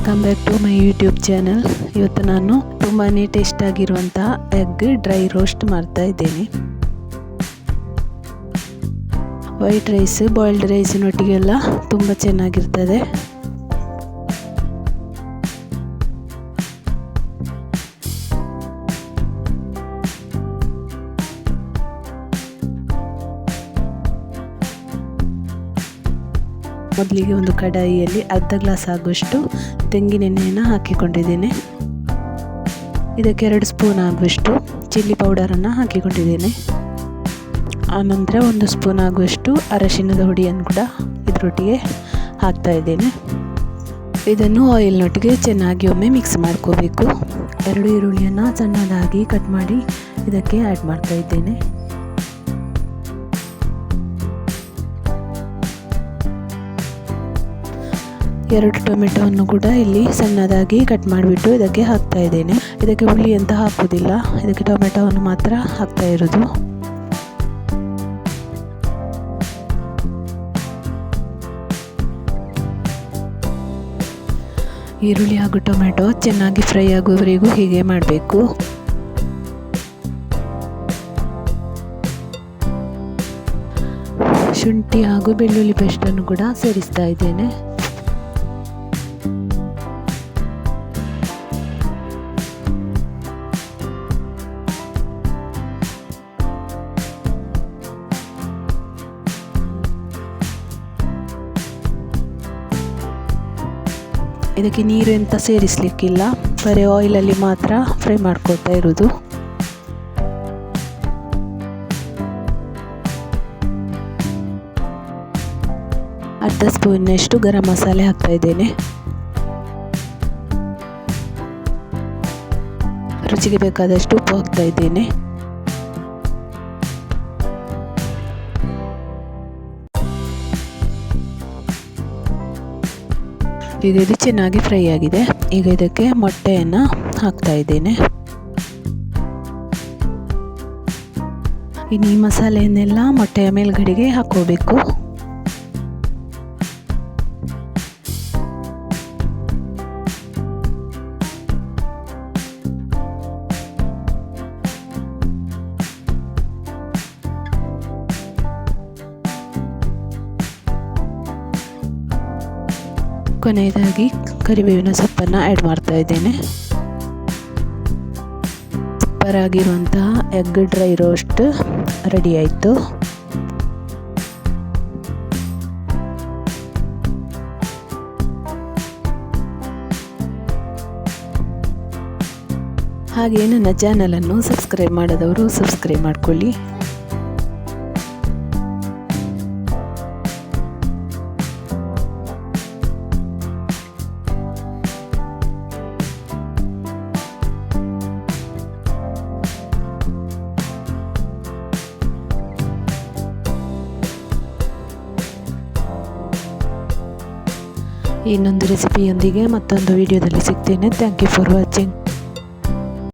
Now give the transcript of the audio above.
Welcome back to my YouTube channel. ಇವತ್ತು ನಾನು ತುಂಬಾ ಟೇಸ್ಟ್ ಆಗಿರುವಂಥ ಎಗ್ ಡ್ರೈ ರೋಸ್ಟ್ ಮಾಡ್ತಾ ಇದ್ದೇನೆ. ವೈಟ್ ರೈಸ್, ಬಾಯ್ಲ್ಡ್ ರೈಸಿನೊಟ್ಟಿಗೆಲ್ಲ ತುಂಬ ಚೆನ್ನಾಗಿರ್ತದೆ. ಮೊದಲಿಗೆ ಒಂದು ಕಡಾಯಿಯಲ್ಲಿ ಅರ್ಧ ಗ್ಲಾಸ್ ಆಗುವಷ್ಟು ತೆಂಗಿನೆಣ್ಣೆಯನ್ನು ಹಾಕಿಕೊಂಡಿದ್ದೇನೆ. ಇದಕ್ಕೆ 2 ಸ್ಪೂನ್ ಆಗುವಷ್ಟು ಚಿಲ್ಲಿ ಪೌಡರನ್ನು ಹಾಕಿಕೊಂಡಿದ್ದೇನೆ. ಆನಂತರ 1 ಸ್ಪೂನ್ ಆಗುವಷ್ಟು ಅರಶಿನದ ಹುಡಿಯನ್ನು ಕೂಡ ಇದರೊಟ್ಟಿಗೆ ಹಾಕ್ತಾ ಇದ್ದೇನೆ. ಇದನ್ನು ಆಯಿಲ್ನೊಟ್ಟಿಗೆ ಚೆನ್ನಾಗಿ ಒಮ್ಮೆ ಮಿಕ್ಸ್ ಮಾಡ್ಕೋಬೇಕು. 2 ಈರುಳ್ಳಿಯನ್ನು ಸಣ್ಣದಾಗಿ ಕಟ್ ಮಾಡಿ ಇದಕ್ಕೆ ಆ್ಯಡ್ ಮಾಡ್ತಾ ಇದ್ದೇನೆ. 2 ಟೊಮೆಟೊವನ್ನು ಕೂಡ ಇಲ್ಲಿ ಸಣ್ಣದಾಗಿ ಕಟ್ ಮಾಡಿಬಿಟ್ಟು ಇದಕ್ಕೆ ಹಾಕ್ತಾ ಇದ್ದೇನೆ. ಇದಕ್ಕೆ ಹುಳಿ ಅಂತ ಹಾಕುವುದಿಲ್ಲ, ಇದಕ್ಕೆ ಟೊಮೆಟೊವನ್ನು ಮಾತ್ರ ಹಾಕ್ತಾ ಇರೋದು. ಈರುಳ್ಳಿ ಹಾಗೂ ಟೊಮೆಟೊ ಚೆನ್ನಾಗಿ ಫ್ರೈ ಆಗುವವರೆಗೂ ಹೀಗೆ ಮಾಡಬೇಕು. ಶುಂಠಿ ಹಾಗೂ ಬೆಳ್ಳುಳ್ಳಿ ಪೇಸ್ಟನ್ನು ಕೂಡ ಸೇರಿಸ್ತಾ ಇದ್ದೇನೆ. ಇದಕ್ಕೆ ನೀರು ಎಂತ ಸೇರಿಸಲಿಕ್ಕಿಲ್ಲ, ಬರೀ ಆಯಿಲಲ್ಲಿ ಮಾತ್ರ ಫ್ರೈ ಮಾಡ್ಕೊಳ್ತಾ ಇರೋದು. ಅರ್ಧ ಸ್ಪೂನ್ನಷ್ಟು ಗರಂ ಮಸಾಲೆ ಹಾಕ್ತಾ ಇದ್ದೇನೆ. ರುಚಿಗೆ ಬೇಕಾದಷ್ಟು ಉಪ್ಪು ಹಾಕ್ತಾ ಇದ್ದೇನೆ. ಈಗ ಇದು ಚೆನ್ನಾಗಿ ಫ್ರೈ ಆಗಿದೆ. ಈಗ ಇದಕ್ಕೆ ಮೊಟ್ಟೆಯನ್ನು ಹಾಕ್ತಾ ಇದ್ದೇನೆ. ಇನ್ನು ಈ ಮಸಾಲೆಯನ್ನೆಲ್ಲ ಮೊಟ್ಟೆಯ ಮೇಲ್ಗಡೆಗೆ ಹಾಕೋಬೇಕು. ಕೊನೆಯದಾಗಿ ಕರಿಬೇವಿನ ಸೊಪ್ಪನ್ನು ಆ್ಯಡ್ ಮಾಡ್ತಾ ಇದ್ದೇನೆ. ಸೂಪರ್ ಆಗಿರುವಂತಹ ಎಗ್ ಡ್ರೈ ರೋಸ್ಟ್ ರೆಡಿ ಆಯಿತು. ಹಾಗೆ ನನ್ನ ಚಾನಲನ್ನು ಸಬ್ಸ್ಕ್ರೈಬ್ ಮಾಡದವರು ಸಬ್ಸ್ಕ್ರೈಬ್ ಮಾಡಿಕೊಳ್ಳಿ. ಇನ್ನೊಂದು ರೆಸಿಪಿಯೊಂದಿಗೆ ಮತ್ತೊಂದು ವಿಡಿಯೋದಲ್ಲಿ ಸಿಗ್ತೇನೆ. Thank you for watching.